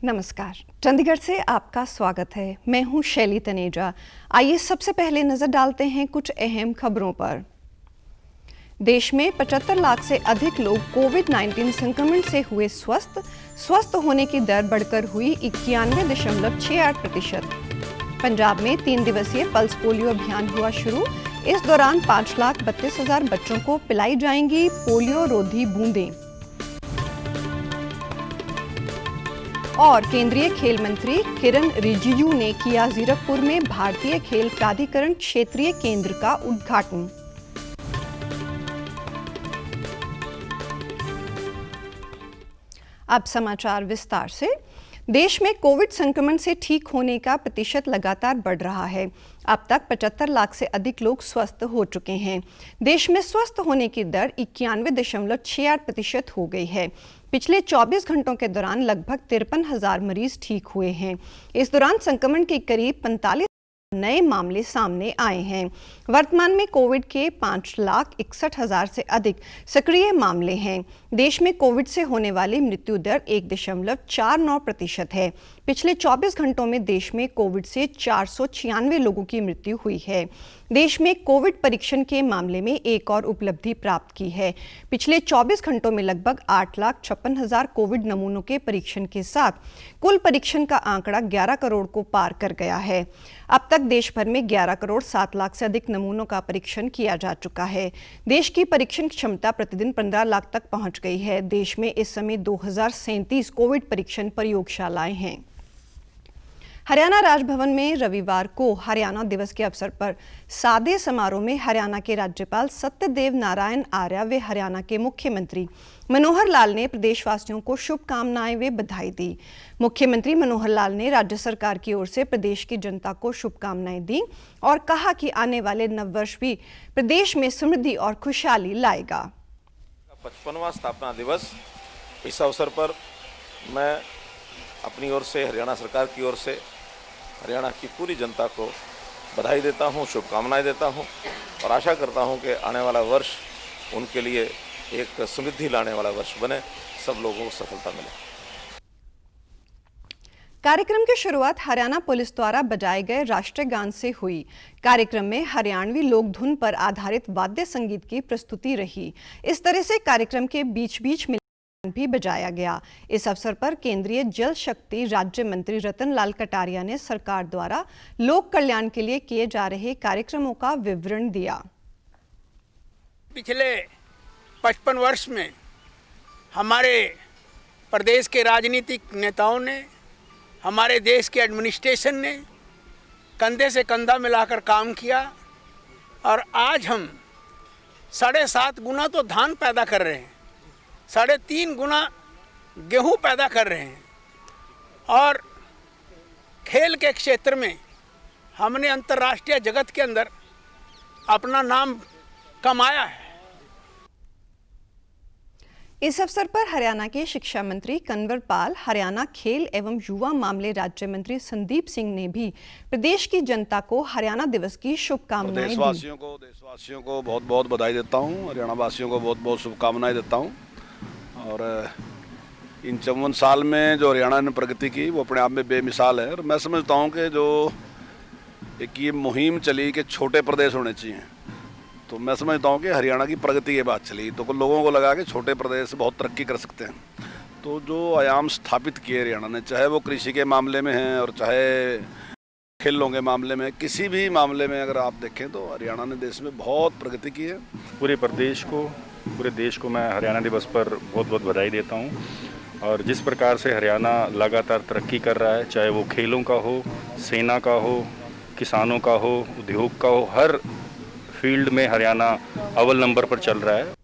नमस्कार, चंडीगढ़ से आपका स्वागत है। मैं हूं शैली तनेजा। आइए सबसे पहले नजर डालते हैं कुछ अहम खबरों पर। देश में 75 लाख से अधिक लोग कोविड-19 संक्रमण से हुए स्वस्थ होने की दर बढ़कर हुई 91.68%। पंजाब में 3 दिवसीय पल्स पोलियो अभियान हुआ शुरू। इस दौरान 5,32,000 बच्चों को पिलाई जाएंगी पोलियो रोधी बूंदें। और केंद्रीय खेल मंत्री किरण रिजिजू ने किया जीरकपुर में भारतीय खेल प्राधिकरण क्षेत्रीय केंद्र का उद्घाटन। अब समाचार विस्तार से। देश में कोविड संक्रमण से ठीक होने का प्रतिशत लगातार बढ़ रहा है। अब तक 75 लाख से अधिक लोग स्वस्थ हो चुके हैं। देश में स्वस्थ होने की दर 91.68% हो गई है। पिछले 24 घंटों के दौरान लगभग 53,000 मरीज ठीक हुए हैं। इस दौरान संक्रमण के करीब 45 नए मामले सामने आए हैं। वर्तमान में कोविड के 5,61,000 से अधिक सक्रिय मामले हैं। देश में कोविड से होने वाली मृत्यु दर 1.49% है। पिछले 24 घंटों में देश में कोविड से 496 लोगों की मृत्यु हुई है। देश में कोविड परीक्षण के मामले में एक और उपलब्धि प्राप्त की है। पिछले 24 घंटों में लगभग 8,56,000 कोविड नमूनों के परीक्षण के साथ कुल परीक्षण का आंकड़ा 11 करोड़ को पार कर गया है। अब तक देश भर में 11 करोड़ 7 लाख से अधिक नमूनों का परीक्षण किया जा चुका है। देश की परीक्षण क्षमता प्रतिदिन 15 लाख तक पहुंच गई है। देश में इस समय 2037 कोविड परीक्षण प्रयोगशालाएं हैं। हरियाणा राजभवन में रविवार को हरियाणा दिवस के अवसर पर सादे समारोह में हरियाणा के राज्यपाल सत्यदेव नारायण आर्य व हरियाणा के मुख्यमंत्री मनोहर लाल ने प्रदेशवासियों को शुभकामनाएं व बधाई दी। मुख्यमंत्री मनोहर लाल ने राज्य सरकार की ओर से प्रदेश की जनता को शुभकामनाएं दी और कहा कि आने वाले नववर्ष भी प्रदेश में समृद्धि और खुशहाली लाएगा। 55वां स्थापना दिवस, इस अवसर पर मैं अपनी ओर से, हरियाणा सरकार की ओर से हरियाणा की पूरी जनता को बधाई देता हूं, शुभकामनाएं देता हूं और आशा करता हूं कि आने वाला वर्ष उनके लिए एक समृद्धि लाने वाला वर्ष बने, सब लोगों को सफलता मिले। कार्यक्रम की शुरुआत हरियाणा पुलिस द्वारा बजाए गए राष्ट्रीय गान से हुई। कार्यक्रम में हरियाणवी लोक धुन पर आधारित वाद्य संगीत की प्रस्तुति रही। इस तरह से कार्यक्रम के बीच बीच में भी बजाया गया। इस अवसर पर केंद्रीय जल शक्ति राज्य मंत्री रतन लाल कटारिया ने सरकार द्वारा लोक कल्याण के लिए किए जा रहे कार्यक्रमों का विवरण दिया। पिछले 55 वर्ष में हमारे प्रदेश के राजनीतिक नेताओं ने, हमारे देश के एडमिनिस्ट्रेशन ने कंधे से कंधा मिलाकर काम किया और आज हम 7.5 गुना तो धान पैदा कर रहे हैं, 3.5 गुना गेहूं पैदा कर रहे हैं और खेल के क्षेत्र में हमने अंतर्राष्ट्रीय जगत के अंदर अपना नाम कमाया है। इस अवसर पर हरियाणा के शिक्षा मंत्री कंवर पाल, हरियाणा खेल एवं युवा मामले राज्य मंत्री संदीप सिंह ने भी प्रदेश की जनता को हरियाणा दिवस की शुभकामनाएं दी। देशवासियों को बहुत बहुत बधाई देता हूं, हरियाणा वासियों को बहुत बहुत शुभकामनाएं देता हूं और इन 54 साल में जो हरियाणा ने प्रगति की वो अपने आप में बेमिसाल है। और मैं समझता हूं कि जो एक ये मुहिम चली कि छोटे प्रदेश होने चाहिए, तो मैं समझता हूं कि हरियाणा की प्रगति के बाद चली, तो लोगों को लगा कि छोटे प्रदेश बहुत तरक्की कर सकते हैं। तो जो आयाम स्थापित किए हरियाणा ने, चाहे वो कृषि के मामले में है और चाहे खेलों के मामले में, किसी भी मामले में अगर आप देखें तो हरियाणा ने देश में बहुत प्रगति की है। पूरे देश को मैं हरियाणा दिवस पर बहुत बहुत बधाई देता हूं। और जिस प्रकार से हरियाणा लगातार तरक्की कर रहा है, चाहे वो खेलों का हो, सेना का हो, किसानों का हो, उद्योग का हो, हर फील्ड में हरियाणा अव्वल नंबर पर चल रहा है।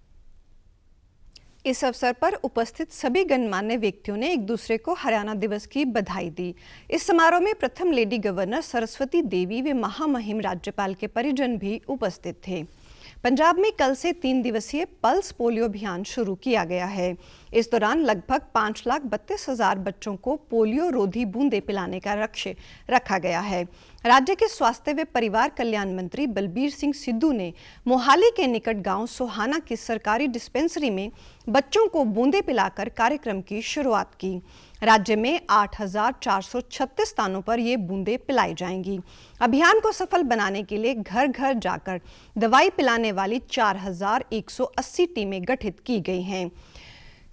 इस अवसर पर उपस्थित सभी गणमान्य व्यक्तियों ने एक दूसरे को हरियाणा दिवस की बधाई दी। इस समारोह में प्रथम लेडी गवर्नर सरस्वती देवी व महामहिम राज्यपाल के परिजन भी उपस्थित थे। पंजाब में कल से 3 दिवसीय पल्स पोलियो अभियान शुरू किया गया है। इस दौरान लगभग 5,32,000 बच्चों को पोलियो रोधी बूंदें पिलाने का लक्ष्य रखा गया है। राज्य के स्वास्थ्य व परिवार कल्याण मंत्री बलबीर सिंह सिद्धू ने मोहाली के निकट गांव सोहाना की सरकारी डिस्पेंसरी में बच्चों को बूंदें पिलाकर कार्यक्रम की शुरुआत की। राज्य में 8,436 स्थानों पर ये बूंदें पिलाई जाएंगी। अभियान को सफल बनाने के लिए घर घर जाकर दवाई पिलाने वाली 4,180 टीमें गठित की गई हैं।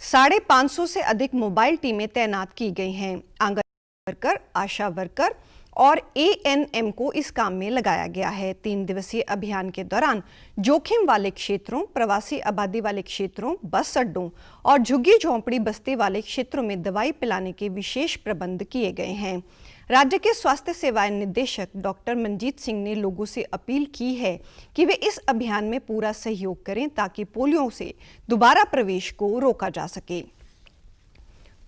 550 से अधिक मोबाइल टीमें तैनात की गई हैं। आंगनबाड़ी वर्कर, आशा वर्कर और एएनएम को इस काम में लगाया गया है। 3 दिवसीय अभियान के दौरान जोखिम वाले क्षेत्रों, प्रवासी आबादी वाले क्षेत्रों, बस अड्डों और झुग्गी झोंपड़ी बस्ती वाले क्षेत्रों में दवाई पिलाने के विशेष प्रबंध किए गए हैं। राज्य के स्वास्थ्य सेवाएं निदेशक डॉक्टर मनजीत सिंह ने लोगों से अपील की है कि वे इस अभियान में पूरा सहयोग करें ताकि पोलियो से दोबारा प्रवेश को रोका जा सके।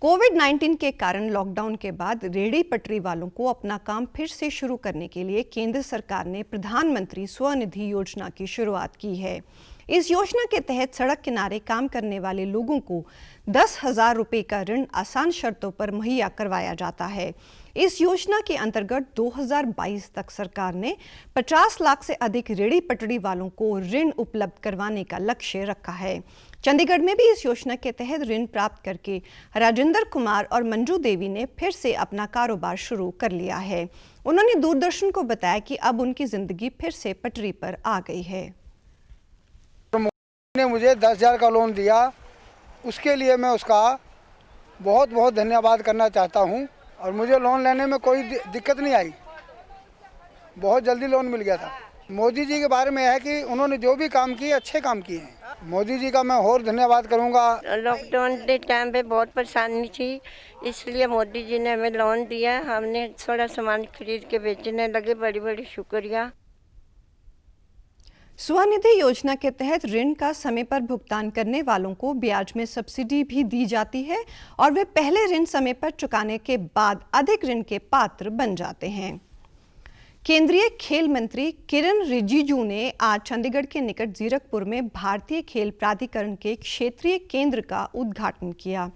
कोविड-19 के कारण लॉकडाउन के बाद रेहड़ी पटरी वालों को अपना काम फिर से शुरू करने के लिए केंद्र सरकार ने प्रधानमंत्री स्वनिधि योजना की शुरुआत की है। इस योजना के तहत सड़क किनारे काम करने वाले लोगों को 10,000 रुपये का ऋण आसान शर्तों पर मुहैया करवाया जाता है। इस योजना के अंतर्गत 2022 तक सरकार ने 50 लाख से अधिक रेहड़ी पटरी वालों को ऋण उपलब्ध करवाने का लक्ष्य रखा है। चंडीगढ़ में भी इस योजना के तहत ऋण प्राप्त करके राजेंद्र कुमार और मंजू देवी ने फिर से अपना कारोबार शुरू कर लिया है। उन्होंने दूरदर्शन को बताया कि अब उनकी जिंदगी फिर से पटरी पर आ गई है। ने मुझे 10,000 का लोन दिया, उसके लिए मैं उसका बहुत बहुत धन्यवाद करना चाहता हूं। और मुझे लोन लेने में कोई दिक्कत नहीं आई, बहुत जल्दी लोन मिल गया था। मोदी जी के बारे में है कि उन्होंने जो भी काम किए अच्छे काम किए हैं। मोदी जी का मैं और धन्यवाद करूंगा। लॉकडाउन के टाइम पे बहुत परेशानी थी, इसलिए मोदी जी ने हमें लोन दिया। हमने थोड़ा सामान खरीद के बेचने लगे। बड़ी बड़ी शुक्रिया। स्वनिधि योजना के तहत ऋण का समय पर भुगतान करने वालों को ब्याज में सब्सिडी भी दी जाती है और वे पहले ऋण समय पर चुकाने के बाद अधिक ऋण के पात्र बन जाते हैं। केंद्रीय खेल मंत्री किरण रिजिजू ने आज चंडीगढ़ के निकट जीरकपुर में भारतीय खेल प्राधिकरण के क्षेत्रीय केंद्र का उद्घाटन किया।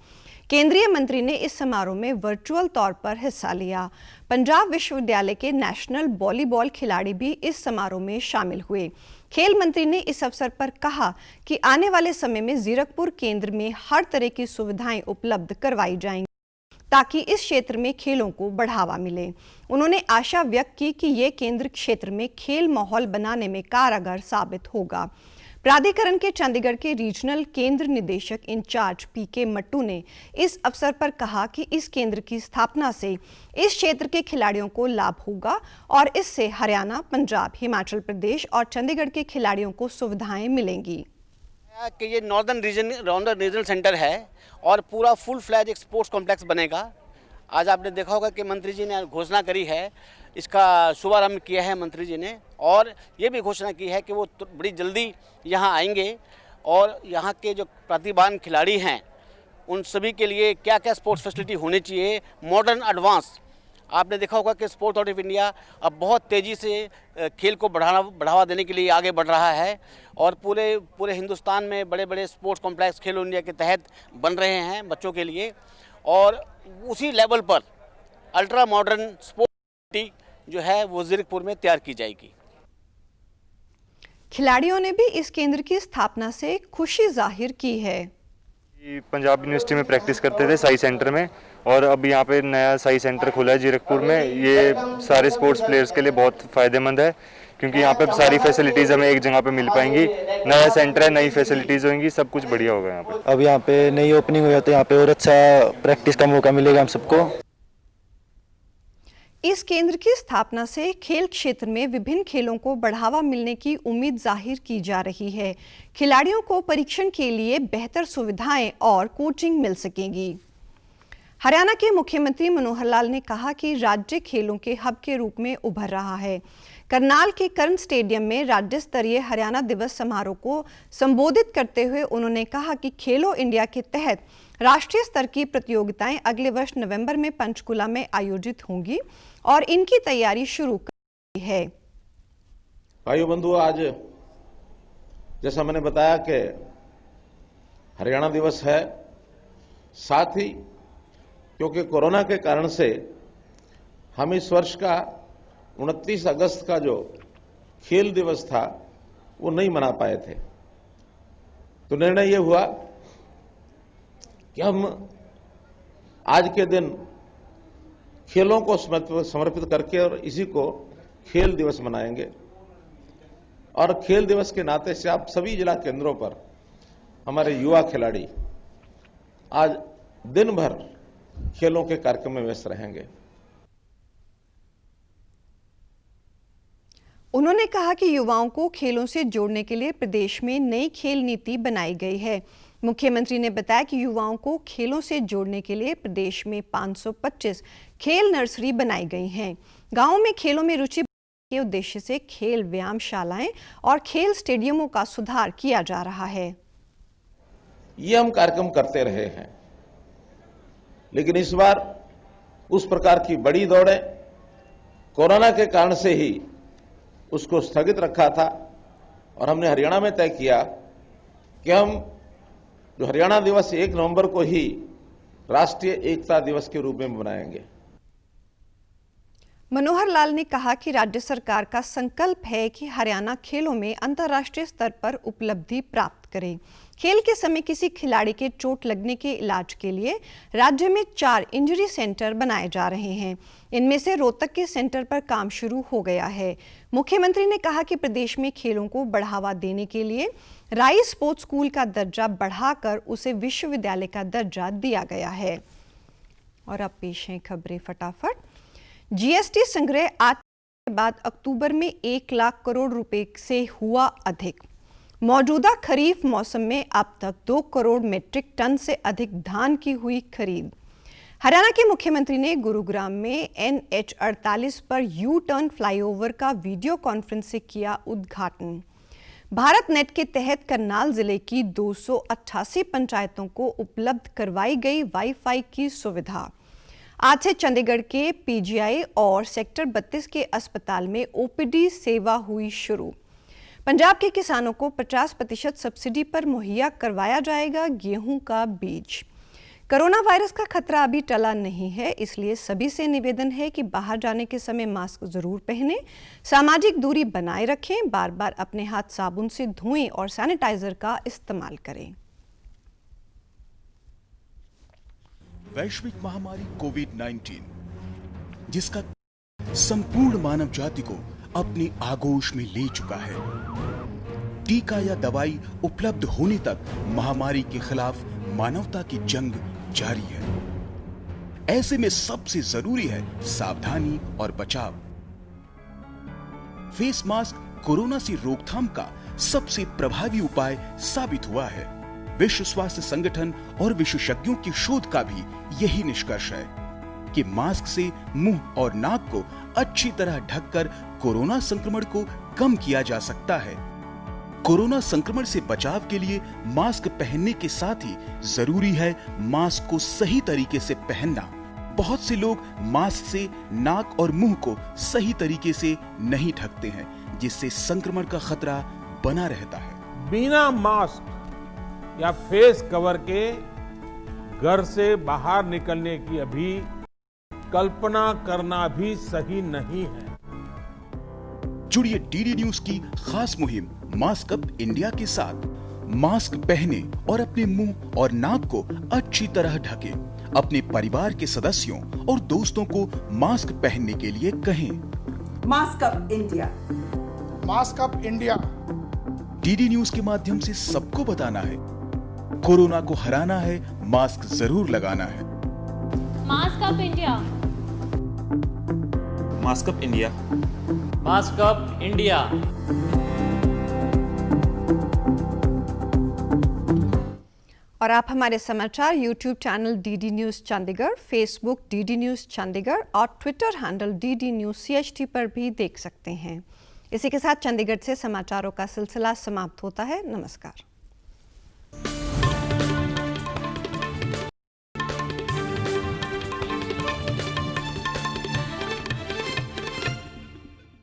केंद्रीय मंत्री ने इस समारोह में वर्चुअल तौर पर हिस्सा लिया। पंजाब विश्वविद्यालय के नेशनल वॉलीबॉल खिलाड़ी भी इस समारोह में शामिल हुए। खेल मंत्री ने इस अवसर पर कहा कि आने वाले समय में जीरकपुर केंद्र में हर तरह की सुविधाएं उपलब्ध करवाई जाएंगी ताकि इस क्षेत्र में खेलों को बढ़ावा मिले। उन्होंने आशा व्यक्त की कि ये केंद्र क्षेत्र में खेल माहौल बनाने में कारगर साबित होगा। प्राधिकरण के चंडीगढ़ के रीजनल केंद्र निदेशक इंचार्ज पीके मट्टू ने इस अवसर पर कहा कि इस केंद्र की स्थापना से इस क्षेत्र के खिलाड़ियों को लाभ होगा और इससे हरियाणा, पंजाब, हिमाचल प्रदेश और चंडीगढ़ के खिलाड़ियों को सुविधाएं मिलेंगी। कि ये नॉर्दर्न रीजनल सेंटर है और पूरा फुल फ्लैज एक स्पोर्ट्स कॉम्प्लेक्स बनेगा। आज आपने देखा होगा कि मंत्री जी ने घोषणा करी है, इसका शुभारंभ किया है मंत्री जी ने, और ये भी घोषणा की है कि वो बड़ी जल्दी यहाँ आएंगे और यहाँ के जो प्रतिभावान खिलाड़ी हैं उन सभी के लिए क्या क्या स्पोर्ट्स फैसिलिटी होनी चाहिए, मॉडर्न एडवांस। आपने देखा होगा कि स्पोर्ट्स अथॉरिटी ऑफ इंडिया अब बहुत तेज़ी से खेल को बढ़ावा देने के लिए आगे बढ़ रहा है और पूरे हिंदुस्तान में बड़े बड़े स्पोर्ट्स कॉम्प्लेक्स खेलो इंडिया के तहत बन रहे हैं बच्चों के लिए। और उसी लेवल पर अल्ट्रा मॉडर्न स्पोर्ट्स जो है वो जीरकपुर में तैयार की जाएगी। खिलाड़ियों ने भी इस केंद्र की स्थापना से खुशी जाहिर की है। पंजाब यूनिवर्सिटी में प्रैक्टिस करते थे साई सेंटर में, और अब यहाँ पे नया साई सेंटर खुला है जीरकपुर में। ये सारे स्पोर्ट्स प्लेयर्स के लिए बहुत फ़ायदेमंद है क्योंकि यहाँ पे सारी फैसिलिटीज़ हमें एक जगह पे मिल पाएंगी। नया सेंटर है, नई फैसिलिटीज़ होंगी, सब कुछ बढ़िया होगा यहाँ पे। अब यहाँ पे नई ओपनिंग हुई है तो यहाँ पे और अच्छा प्रैक्टिस का मौका मिलेगा हम सबको। इस केंद्र की स्थापना से खेल क्षेत्र में विभिन्न खेलों को बढ़ावा मिलने की उम्मीद जाहिर की जा रही है। खिलाड़ियों को परीक्षण के लिए बेहतर सुविधाएं और कोचिंग मिल सकेगी। हरियाणा के मुख्यमंत्री मनोहर लाल ने कहा कि राज्य खेलों के हब के रूप में उभर रहा है। करनाल के कर्ण स्टेडियम में राज्य स्तरीय हरियाणा दिवस समारोह को संबोधित करते हुए उन्होंने कहा कि खेलो इंडिया के तहत राष्ट्रीय स्तर की प्रतियोगिताएं अगले वर्ष नवंबर में पंचकुला में आयोजित होंगी और इनकी तैयारी शुरू कर दी है। भाइयों बंधु, आज जैसा मैंने बताया कि हरियाणा दिवस है, साथ ही क्योंकि कोरोना के कारण से हम इस वर्ष का 29 अगस्त का जो खेल दिवस था वो नहीं मना पाए थे, तो निर्णय ये हुआ कि हम आज के दिन खेलों को समर्पित करके और इसी को खेल दिवस मनाएंगे। और खेल दिवस के नाते से आप सभी जिला केंद्रों पर हमारे युवा खिलाड़ी आज दिन भर खेलों के कार्यक्रम में व्यस्त रहेंगे। उन्होंने कहा कि युवाओं को खेलों से जोड़ने के लिए प्रदेश में नई खेल नीति बनाई गई है। मुख्यमंत्री ने बताया कि युवाओं को खेलों से जोड़ने के लिए प्रदेश में 525 खेल नर्सरी बनाई गई हैं। गांवों में खेलों में रुचि के उद्देश्य से खेल व्यायामशालाएं और खेल स्टेडियमों का सुधार किया जा रहा है। ये हम कार्यक्रम करते रहे हैं, लेकिन इस बार उस प्रकार की बड़ी दौड़ें कोरोना के कारण से ही उसको स्थगित रखा था और हमने हरियाणा में तय किया कि हम जो हरियाणा दिवस 1 नवंबर को ही राष्ट्रीय एकता दिवस के रूप में मनाएंगे। मनोहर लाल ने कहा कि राज्य सरकार का संकल्प है कि हरियाणा खेलों में अंतर्राष्ट्रीय स्तर पर उपलब्धि प्राप्त करे। खेल के समय किसी खिलाड़ी के चोट लगने के इलाज के लिए राज्य में 4 इंजरी सेंटर बनाए जा रहे हैं। इनमें से रोहतक के सेंटर पर काम शुरू हो गया है। मुख्यमंत्री ने कहा कि प्रदेश में खेलों को बढ़ावा देने के लिए राई स्पोर्ट्स स्कूल का दर्जा बढ़ाकर उसे विश्वविद्यालय का दर्जा दिया गया है। और अब पेश हैं खबरें फटाफट। जीएसटी संग्रह आज के बाद अक्टूबर में 1 लाख करोड़ रुपए से हुआ अधिक। मौजूदा खरीफ मौसम में अब तक 2 करोड़ मीट्रिक टन से अधिक धान की हुई खरीद। हरियाणा के मुख्यमंत्री ने गुरुग्राम में NH 48 पर यू टर्न फ्लाईओवर का वीडियो कॉन्फ्रेंस से किया उद्घाटन। भारत नेट के तहत करनाल जिले की 288 पंचायतों को उपलब्ध करवाई गई वाईफाई की सुविधा। आज से चंडीगढ़ के PGI और सेक्टर 32 के अस्पताल में OPD सेवा हुई शुरू। पंजाब के किसानों को 50% सब्सिडी पर मुहैया करवाया जाएगा गेहूं का बीज। कोरोना वायरस का खतरा अभी टला नहीं है, इसलिए सभी से निवेदन है कि बाहर जाने के समय मास्क जरूर पहनें, सामाजिक दूरी बनाए रखें, बार बार अपने हाथ साबुन से धोएं और सैनिटाइजर का इस्तेमाल करें। वैश्विक महामारी कोविड-19 जिसका संपूर्ण मानव जाति को अपनी आगोश में ले चुका है। टीका या दवाई उपलब्ध होने तक महामारी के खिलाफ मानवता की जंग जारी है। ऐसे में सबसे जरूरी है सावधानी और बचाव। फेस मास्क कोरोना से रोकथाम का सबसे प्रभावी उपाय साबित हुआ है। विश्व स्वास्थ्य संगठन और विशेषज्ञों की शोध का भी यही निष्कर्ष है कि मास्क से मुंह और नाक को अच्छी तरह ढककर कोरोना संक्रमण को कम किया जा सकता है। कोरोना संक्रमण से बचाव के लिए मास्क पहनने के साथ ही जरूरी है मास्क को सही तरीके से पहनना। बहुत से लोग मास्क से नाक और मुंह को सही तरीके से नहीं ढकते हैं, जिससे संक्रमण का खतरा बना रहता है। बिना मास्क या फेस कवर के घर से बाहर निकलने की अभी कल्पना करना भी सही नहीं है। जुड़िए डीडी न्यूज की खास मुहिम मास्क अप इंडिया के साथ। मास्क पहने और अपने मुंह और नाक को अच्छी तरह ढकें। अपने परिवार के सदस्यों और दोस्तों को मास्क पहनने के लिए कहें। Mask up India, mask up India. DD news के माध्यम से सबको बताना है, कोरोना को हराना है, मास्क जरूर लगाना है। Mask up India, mask up India, mask up India. और आप हमारे समाचार YouTube channel DD news Chandigarh, Facebook DD news Chandigarh और Twitter handle DD news CHT पर भी देख सकते हैं। इसी के साथ चंडीगढ़ से समाचारों का सिलसिला समाप्त होता है। नमस्कार।